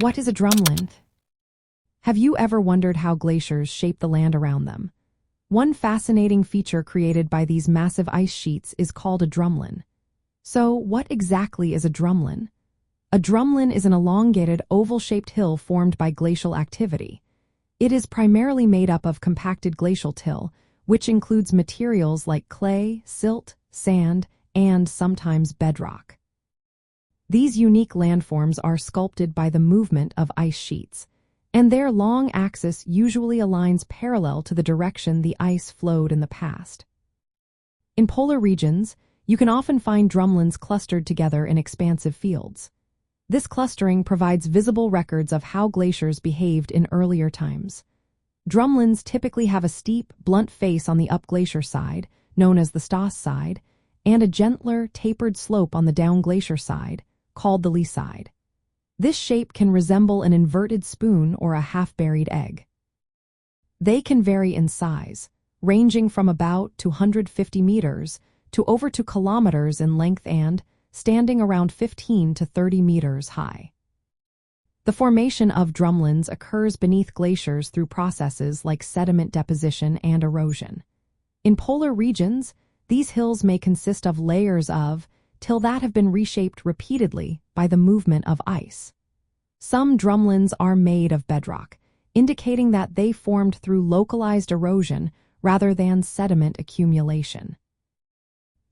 What is a drumlin? Have you ever wondered how glaciers shape the land around them? One fascinating feature created by these massive ice sheets is called a drumlin. So, what exactly is a drumlin? A drumlin is an elongated, oval-shaped hill formed by glacial activity. It is primarily made up of compacted glacial till, which includes materials like clay, silt, sand, and sometimes bedrock. These unique landforms are sculpted by the movement of ice sheets, and their long axis usually aligns parallel to the direction the ice flowed in the past. In polar regions, you can often find drumlins clustered together in expansive fields. This clustering provides visible records of how glaciers behaved in earlier times. Drumlins typically have a steep, blunt face on the up-glacier side, known as the stoss side, and a gentler, tapered slope on the down-glacier side, called the lee side. This shape can resemble an inverted spoon or a half-buried egg. They can vary in size, ranging from about 250 meters to over 2 kilometers in length and standing around 15 to 30 meters high. The formation of drumlins occurs beneath glaciers through processes like sediment deposition and erosion. In polar regions, these hills may consist of layers of till that have been reshaped repeatedly by the movement of ice. Some drumlins are made of bedrock, indicating that they formed through localized erosion rather than sediment accumulation.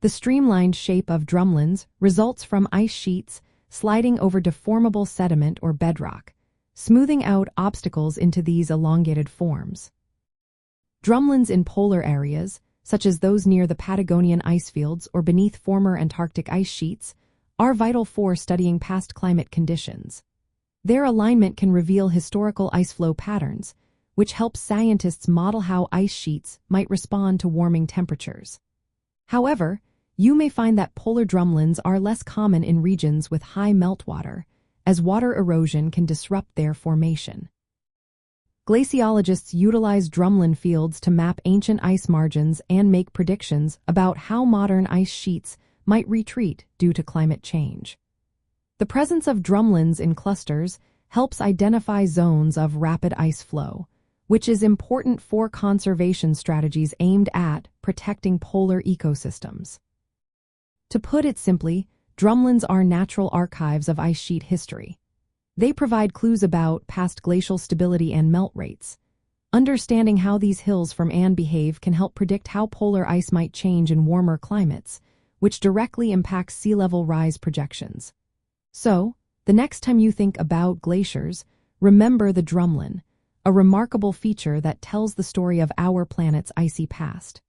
The streamlined shape of drumlins results from ice sheets sliding over deformable sediment or bedrock, smoothing out obstacles into these elongated forms. Drumlins in polar areas, such as those near the Patagonian icefields or beneath former Antarctic ice sheets, are vital for studying past climate conditions. Their alignment can reveal historical ice flow patterns, which helps scientists model how ice sheets might respond to warming temperatures. However, you may find that polar drumlins are less common in regions with high meltwater, as water erosion can disrupt their formation. Glaciologists utilize drumlin fields to map ancient ice margins and make predictions about how modern ice sheets might retreat due to climate change. The presence of drumlins in clusters helps identify zones of rapid ice flow, which is important for conservation strategies aimed at protecting polar ecosystems. To put it simply, drumlins are natural archives of ice sheet history. They provide clues about past glacial stability and melt rates. Understanding how these hills form and behave can help predict how polar ice might change in warmer climates, which directly impacts sea level rise projections. So, the next time you think about glaciers, remember the drumlin, a remarkable feature that tells the story of our planet's icy past.